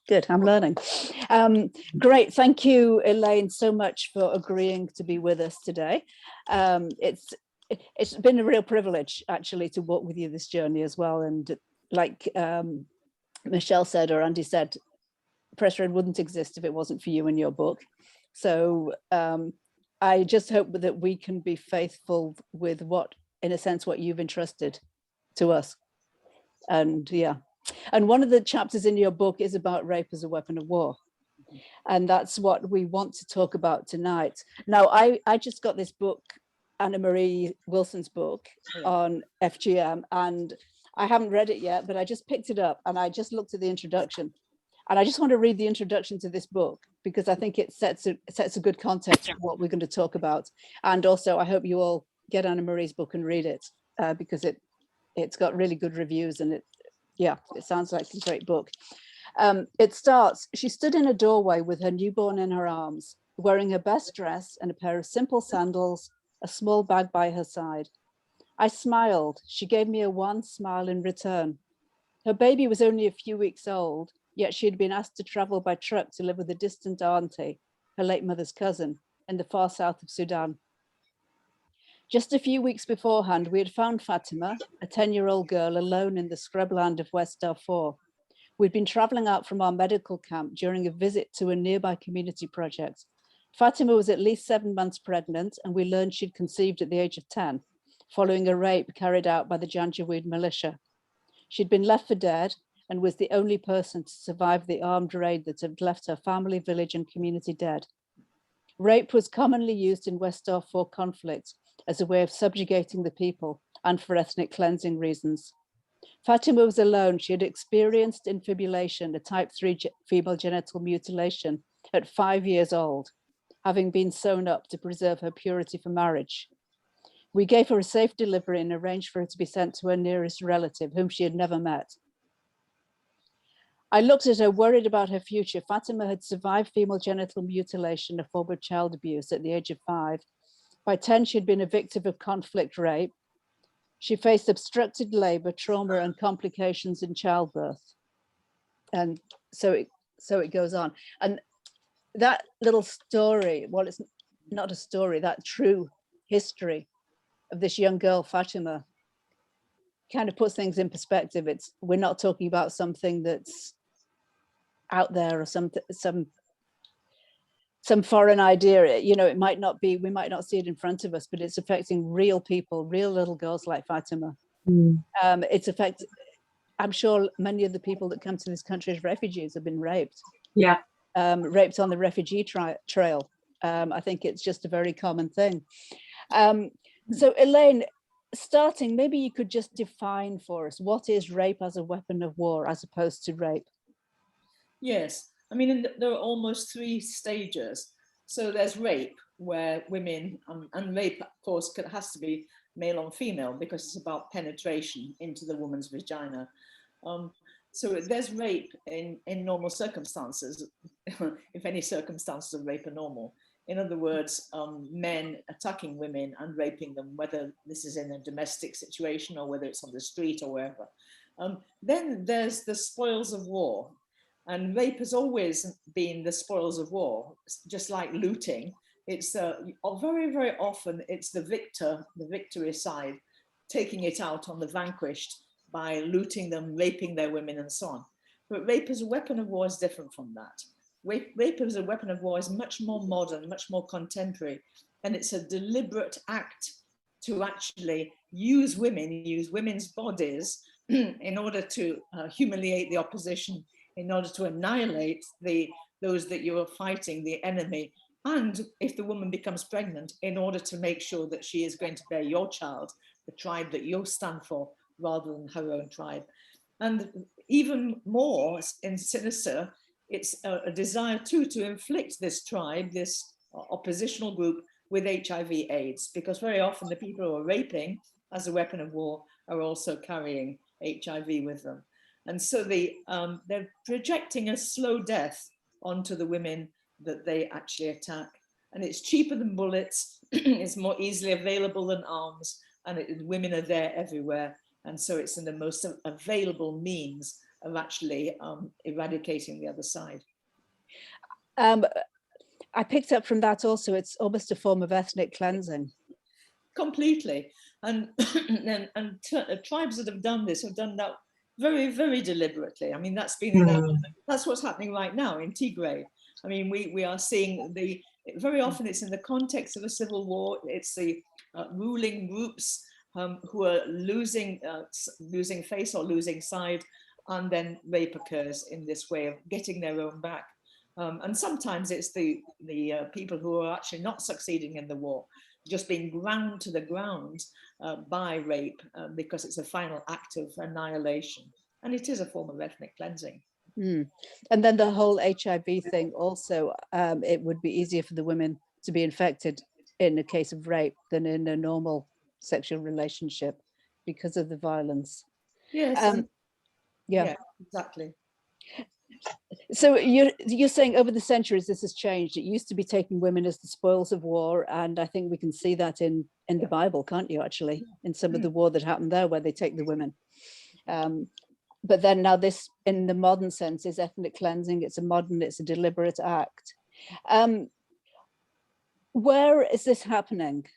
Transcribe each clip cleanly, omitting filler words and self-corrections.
Good, I'm learning. Great, thank you, Elaine, so much for agreeing to be with us today. It's been a real privilege, actually, to walk with you this journey as well. And like Michelle said, or Andy said, Press Red wouldn't exist if it wasn't for you and your book. So I just hope that we can be faithful with what, in a sense, what you've entrusted to us. And yeah. And one of the chapters in your book is about rape as a weapon of war. And that's what we want to talk about tonight. Now, I just got this book, Anna Marie Wilson's book on FGM, and I haven't read it yet, but I just picked it up and I just looked at the introduction. And I just want to read the introduction to this book because I think it sets a good context for what we're going to talk about. And also, I hope you all get Anna Marie's book and read it because it's got really good reviews and it sounds like a great book. It starts, she stood in a doorway with her newborn in her arms, wearing her best dress and a pair of simple sandals, a small bag by her side. I smiled. She gave me a wan smile in return. Her baby was only a few weeks old, yet she had been asked to travel by truck to live with a distant auntie, her late mother's cousin, in the far south of Sudan. Just a few weeks beforehand, we had found Fatima, a 10-year-old girl, alone in the scrubland of West Darfur. We'd been traveling out from our medical camp during a visit to a nearby community project. Fatima was at least 7 months pregnant, and we learned she'd conceived at the age of 10, following a rape carried out by the Janjaweed militia. She'd been left for dead and was the only person to survive the armed raid that had left her family, village, and community dead. Rape was commonly used in West Darfur conflict as a way of subjugating the people and for ethnic cleansing reasons. Fatima was alone. She had experienced infibulation, a type 3 female genital mutilation, at 5 years old, having been sewn up to preserve her purity for marriage. We gave her a safe delivery and arranged for her to be sent to her nearest relative, whom she had never met. I looked at her, worried about her future. Fatima had survived female genital mutilation, a form of child abuse, at the age of 5. By 10, she'd been a victim of conflict rape. She faced obstructed labor, trauma, and complications in childbirth. And so it goes on. And that little story, well, it's not a story, that true history of this young girl, Fatima, kind of puts things in perspective. We're not talking about something that's out there or some foreign idea. You know, it might not be, we might not see it in front of us, but it's affecting real people, real little girls like Fatima. It's affected, I'm sure many of the people that come to this country as refugees have been raped. Yeah. Raped on the refugee trail. I think it's just a very common thing. So Elaine, starting, maybe you could just define for us, what is rape as a weapon of war as opposed to rape? Yes, I mean, there are almost 3 stages. So there's rape, where women, and rape, of course, has to be male on female because it's about penetration into the woman's vagina. So there's rape in normal circumstances, if any circumstances of rape are normal. In other words, men attacking women and raping them, whether this is in a domestic situation or whether it's on the street or wherever. Then there's the spoils of war. And rape has always been the spoils of war, just like looting. It's very, very often it's the victory side, taking it out on the vanquished by looting them, raping their women and so on. But rape as a weapon of war is different from that. Rape as a weapon of war is much more modern, much more contemporary, and it's a deliberate act to actually use women's bodies in order to humiliate the opposition, in order to annihilate those that you are fighting, the enemy, and if the woman becomes pregnant, in order to make sure that she is going to bear your child, the tribe that you stand for, rather than her own tribe. And even more sinister, it's a desire too to inflict this tribe, this oppositional group, with HIV/AIDS, because very often the people who are raping as a weapon of war are also carrying HIV with them. And so they're projecting a slow death onto the women that they actually attack. And it's cheaper than bullets, it's more easily available than arms, and women are there everywhere. And so it's in the most available means of actually eradicating the other side. I picked up from that also, it's almost a form of ethnic cleansing. Completely. And, tribes that have done this have done that very, very deliberately. I mean, that's what's happening right now in Tigray. I mean, we are seeing very often it's in the context of a civil war. It's the ruling groups who are losing face or losing side, and then rape occurs in this way of getting their own back. And sometimes it's the people who are actually not succeeding in the war, just being ground to the ground by rape, because it's a final act of annihilation. And it is a form of ethnic cleansing. And then the whole HIV thing also, it would be easier for the women to be infected in a case of rape than in a normal sexual relationship because of the violence. Yes. Yeah, exactly. So you're saying over the centuries this has changed. It used to be taking women as the spoils of war, and I think we can see that in the Bible, can't you, actually, in some of the war that happened there where they take the women. But then now this, in the modern sense, is ethnic cleansing. It's a deliberate act. Where is this happening?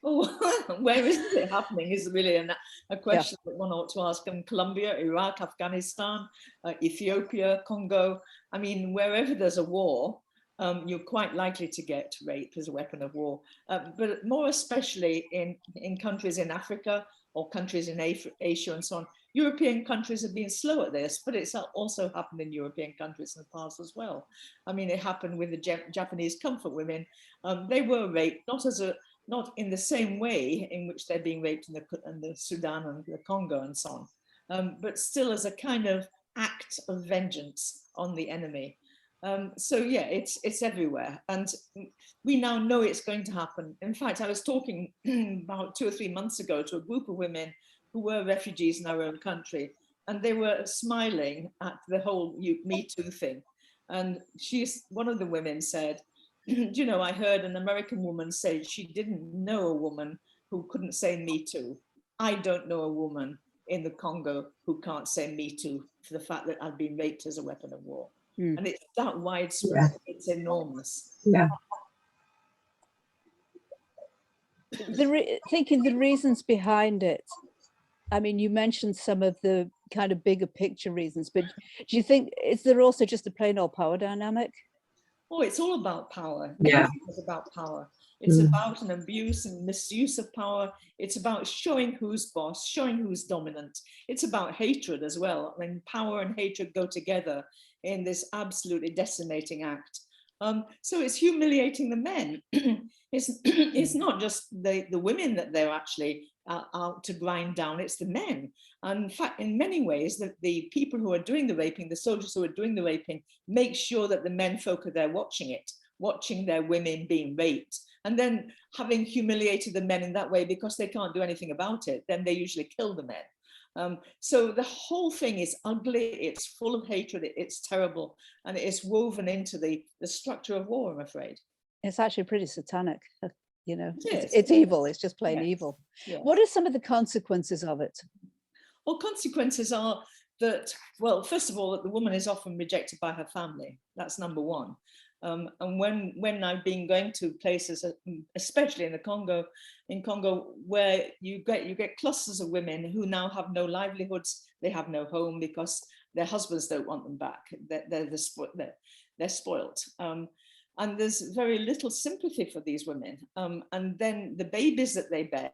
Oh, where is it happening is really a question that one ought to ask. In Colombia, Iraq, Afghanistan, Ethiopia, Congo. I mean, wherever there's a war, you're quite likely to get rape as a weapon of war. But more especially in countries in Africa or countries in Asia and so on. European countries have been slow at this, but it's also happened in European countries in the past as well. I mean, it happened with the Japanese comfort women. They were raped, not in the same way in which they're being raped in the Sudan and the Congo and so on, but still as a kind of act of vengeance on the enemy. So yeah, it's everywhere, and we now know it's going to happen. In fact, I was talking about 2 or 3 months ago to a group of women who were refugees in our own country, and they were smiling at the whole Me Too thing. And one of the women said, you know, I heard an American woman say she didn't know a woman who couldn't say Me Too. I don't know a woman in the Congo who can't say Me Too for the fact that I've been raped as a weapon of war. And it's that widespread. It's enormous. Thinking the reasons behind it. I mean, you mentioned some of the kind of bigger picture reasons, but do you think, is there also just a plain old power dynamic? Oh, it's all about power. Yeah, it's about power. It's about an abuse and misuse of power. It's about showing who's boss, showing who's dominant. It's about hatred as well. I mean, power and hatred go together in this absolutely decimating act. So it's humiliating the men. It's not just the women that they're actually out to grind down, it's the men. And in fact, in many ways, the people who are doing the raping, the soldiers who are doing the raping, make sure that the men folk are there watching it, watching their women being raped. And then having humiliated the men in that way because they can't do anything about it, then they usually kill the men. So the whole thing is ugly, it's full of hatred, it's terrible, and it's woven into the structure of war, I'm afraid. It's actually pretty satanic, you know, it's evil, it's just plain evil. Yes. What are some of the consequences of it? Well, consequences are that, well, first of all, that the woman is often rejected by her family. That's number one. And when I've been going to places, especially in Congo, where you get clusters of women who now have no livelihoods, they have no home because their husbands don't want them back. They're spoilt. And there's very little sympathy for these women. And then the babies that they bear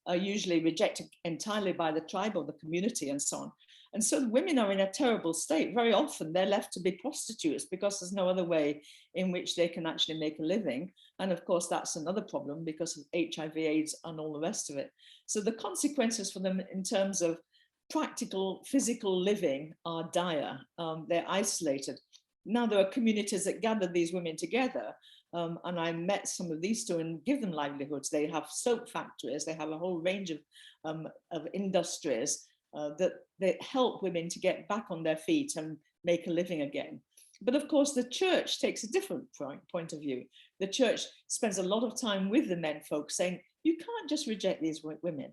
are usually rejected entirely by the tribe or the community and so on. And so the women are in a terrible state. Very often they're left to be prostitutes because there's no other way in which they can actually make a living. And of course, that's another problem because of HIV, AIDS, and all the rest of it. So the consequences for them in terms of practical, physical living are dire. They're isolated. Now there are communities that gather these women together, and I met some of these two and give them livelihoods. They have soap factories, they have a whole range of industries that help women to get back on their feet and make a living again. But of course, the church takes a different point of view. The church spends a lot of time with the men folk saying, you can't just reject these women.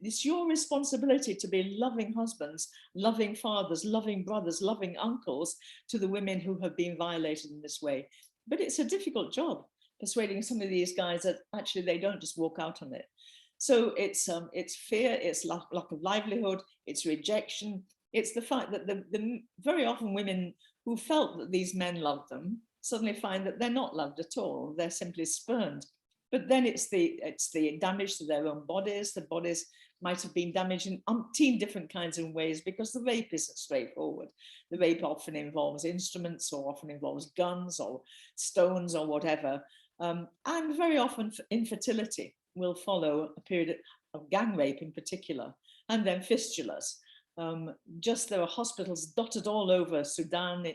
It's your responsibility to be loving husbands, loving fathers, loving brothers, loving uncles to the women who have been violated in this way. But it's a difficult job, persuading some of these guys that actually they don't just walk out on it. So it's fear, it's lack of livelihood, it's rejection, it's the fact that the very often women who felt that these men loved them suddenly find that they're not loved at all, they're simply spurned. But then it's the damage to their own bodies. The bodies might have been damaged in umpteen different kinds of ways because the rape isn't straightforward. The rape often involves instruments, or often involves guns or stones or whatever. And very often infertility will follow a period of gang rape in particular, and then fistulas. Just there are hospitals dotted all over Sudan,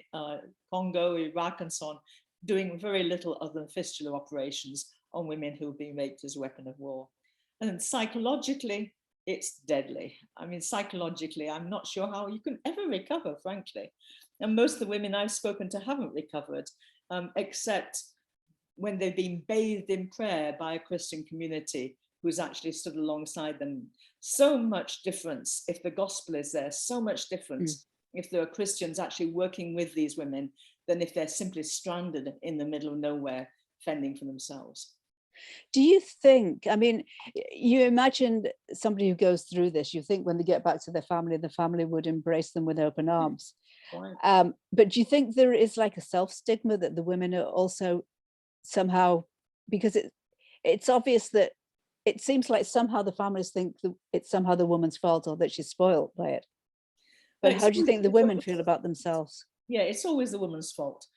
Congo, Iraq, and so on, doing very little other than fistula operations on women who have been raped as a weapon of war. And psychologically, it's deadly. I mean, psychologically, I'm not sure how you can ever recover, frankly. And most of the women I've spoken to haven't recovered, except when they've been bathed in prayer by a Christian community who's actually stood alongside them. So much difference if the gospel is there, so much difference if there are Christians actually working with these women than if they're simply stranded in the middle of nowhere, fending for themselves. Do you think, I mean, you imagine somebody who goes through this, you think when they get back to their family, the family would embrace them with open arms. Right. But do you think there is like a self-stigma that the women are also somehow, because it's obvious that it seems like somehow the families think that it's somehow the woman's fault or that she's spoiled by it. But how do you think the women feel about themselves? Yeah, it's always the woman's fault.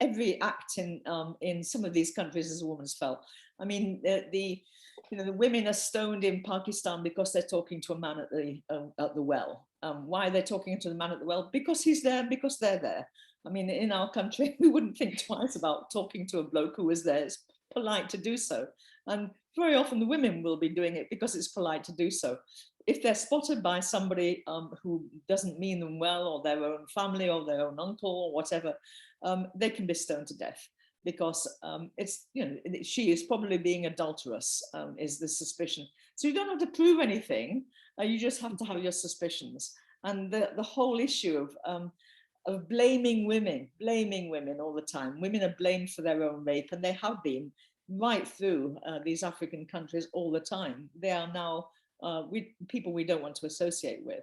Every act in some of these countries is a woman's fault. I mean, the women are stoned in Pakistan because they're talking to a man at the well. Why they're talking to the man at the well? Because he's there, because they're there. I mean, in our country, we wouldn't think twice about talking to a bloke who was there. It's polite to do so. And very often the women will be doing it because it's polite to do so. If they're spotted by somebody who doesn't mean them well, or their own family, or their own uncle, or whatever, they can be stoned to death because it's, she is probably being adulterous, is the suspicion. So you don't have to prove anything. You just have to have your suspicions. And the whole issue of blaming women all the time. Women are blamed for their own rape, and they have been right through these African countries all the time. They are now people we don't want to associate with.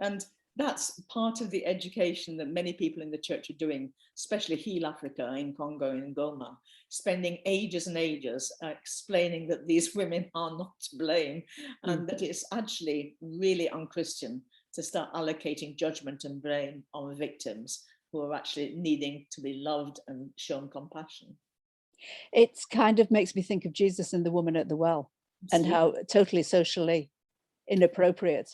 And that's part of the education that many people in the church are doing, especially Heal Africa in Congo and Goma, spending ages and ages explaining that these women are not to blame, and that it's actually really unchristian to start allocating judgment and blame on victims who are actually needing to be loved and shown compassion. It kind of makes me think of Jesus and the woman at the well. Absolutely. And how totally socially inappropriate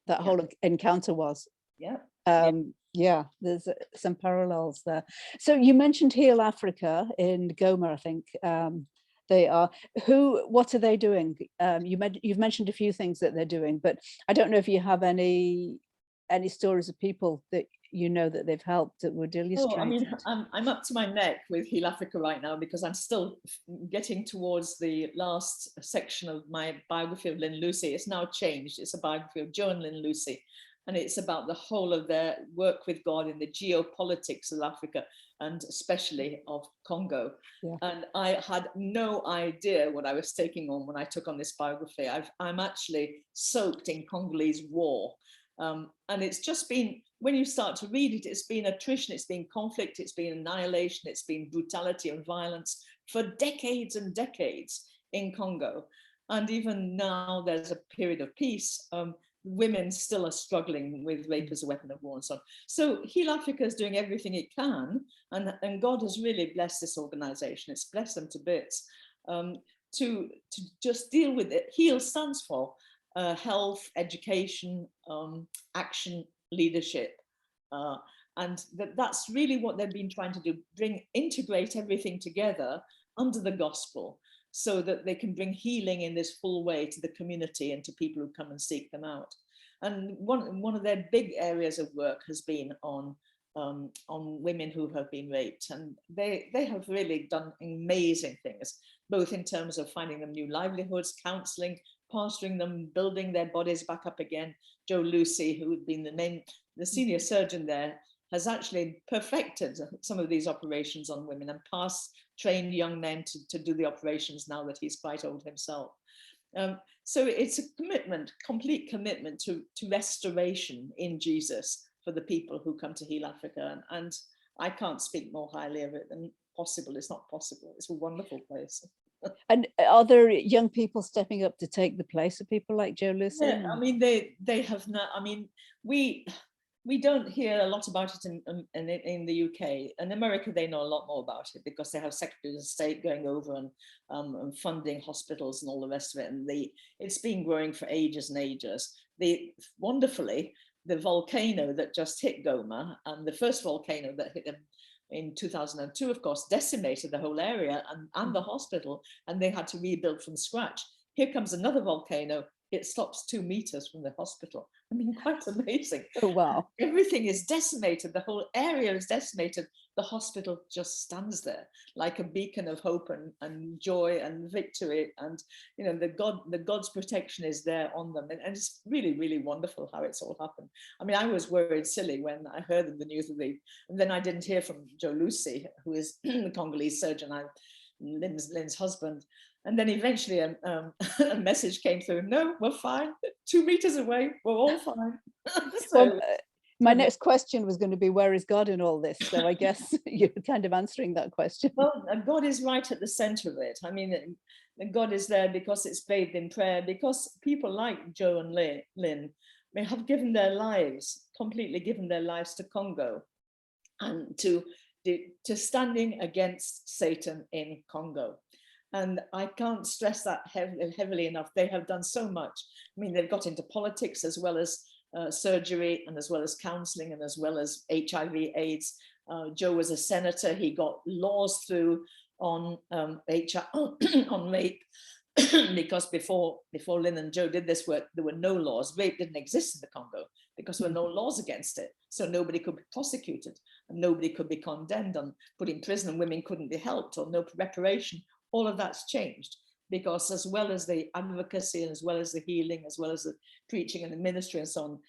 that whole encounter was. Yeah, there's some parallels there. So you mentioned Heal Africa in Goma, I think. They are. What are they doing? You've mentioned a few things that they're doing, but I don't know if you have any stories of people that you know that they've helped that would illustrate. I mean, I'm up to my neck with Heal Africa right now because I'm still getting towards the last section of my biography of Lynn Lucy. It's now changed. It's a biography of Joan Lynn Lucy, and it's about the whole of their work with God in the geopolitics of Africa, and especially of Congo. Yeah. And I had no idea what I was taking on when I took on this biography. I'm actually soaked in Congolese war. And it's just been, when you start to read it, it's been attrition, it's been conflict, it's been annihilation, it's been brutality and violence for decades and decades in Congo. And even now there's a period of peace. Women still are struggling with rape as a weapon of war and so on. So Heal Africa is doing everything it can, and God has really blessed this organization. It's blessed them to bits to just deal with it. Heal stands for health, education, action, leadership. And that's really what they've been trying to do, integrate everything together under the gospel so that they can bring healing in this full way to the community and to people who come and seek them out. And one of their big areas of work has been on women who have been raped. And they have really done amazing things, both in terms of finding them new livelihoods, counseling, pastoring them, building their bodies back up again. Joe Lucy, who had been the senior surgeon there, has actually perfected some of these operations on women and trained young men to do the operations now that he's quite old himself. So it's a commitment, complete commitment to restoration in Jesus for the people who come to Heal Africa. And I can't speak more highly of it than possible. It's not possible. It's a wonderful place. And are there young people stepping up to take the place of people like Joe Lucy? Yeah, I mean, they have not. I mean, we don't hear a lot about it in the UK. In America, they know a lot more about it because they have secretaries of state going over and funding hospitals and all the rest of it. And it's been growing for ages and ages. Wonderfully, the volcano that just hit Goma, and the first volcano that hit them in 2002, of course, decimated the whole area and the hospital, and they had to rebuild from scratch. Here comes another volcano. It stops 2 meters from the hospital. I mean, quite amazing. Oh, wow. Everything is decimated. The whole area is decimated. The hospital just stands there like a beacon of hope and joy and victory. And, you know, the God's protection is there on them. And it's really, really wonderful how it's all happened. I mean, I was worried silly when I heard of the news and then I didn't hear from Joe Lucy, who is the Congolese surgeon, Lynn's husband. And then eventually a message came through, no, we're fine, 2 meters away, we're all fine. So, my next question was going to be, where is God in all this? So I guess you're kind of answering that question. Well, God is right at the center of it. I mean, God is there because it's bathed in prayer, because people like Joe and Lynn have given their lives, completely given their lives to Congo and to standing against Satan in Congo. And I can't stress that heavily enough. They have done so much. I mean, they've got into politics as well as surgery and as well as counseling and as well as HIV/AIDS. Joe was a senator. He got laws through on on rape because before Lynn and Joe did this work, there were no laws. Rape didn't exist in the Congo because there were no laws against it. So nobody could be prosecuted and nobody could be condemned and put in prison, and women couldn't be helped or no reparation. All of that's changed because as well as the advocacy and as well as the healing, as well as the preaching and the ministry and so on,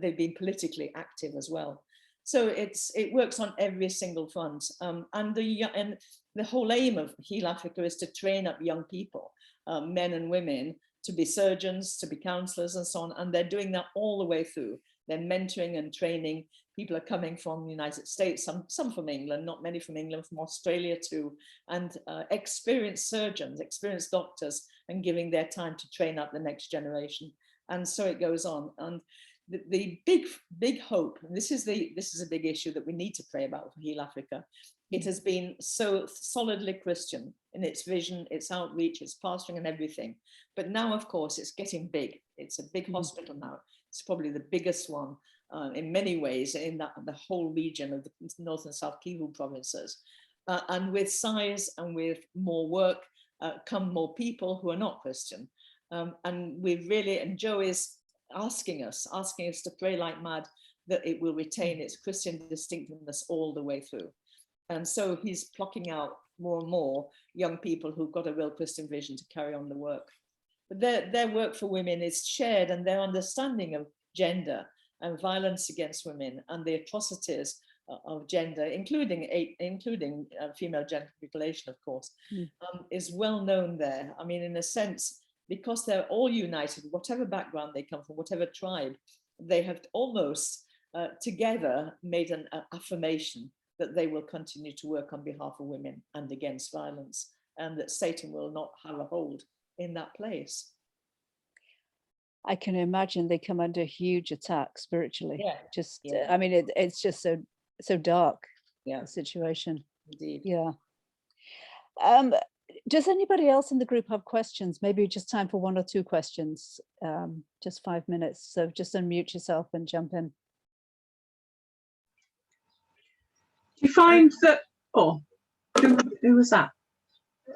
they've been politically active as well. So it works on every single front. And the whole aim of Heal Africa is to train up young people, men and women, to be surgeons, to be counselors and so on. And they're doing that all the way through. They're mentoring and training. People are coming from the United States, some from England, not many from England, from Australia too, and experienced surgeons, experienced doctors, and giving their time to train up the next generation. And so it goes on. And the big hope, and this is a big issue that we need to pray about for Heal Africa. It has been so solidly Christian in its vision, its outreach, its pastoring and everything. But now, of course, it's getting big. It's a big hospital now. It's probably the biggest one in many ways in the whole region of the North and South Kivu provinces. And with size and with more work come more people who are not Christian. And Joe is asking us to pray like mad that it will retain its Christian distinctiveness all the way through. And so he's plucking out more and more young people who've got a real Christian vision to carry on the work. But their work for women is shared, and their understanding of gender and violence against women and the atrocities of gender, including female genital mutilation, of course, is well known there. I mean, in a sense, because they're all united, whatever background they come from, whatever tribe, they have almost together made an affirmation that they will continue to work on behalf of women and against violence, and that Satan will not have a hold in that place. I can imagine they come under huge attack spiritually. Yeah. I mean, it's just so dark. Yeah. The situation. Indeed. Yeah. Does anybody else in the group have questions? Maybe just time for 1 or 2 questions. Just 5 minutes. So just unmute yourself and jump in. Do you find that? Oh, who was that?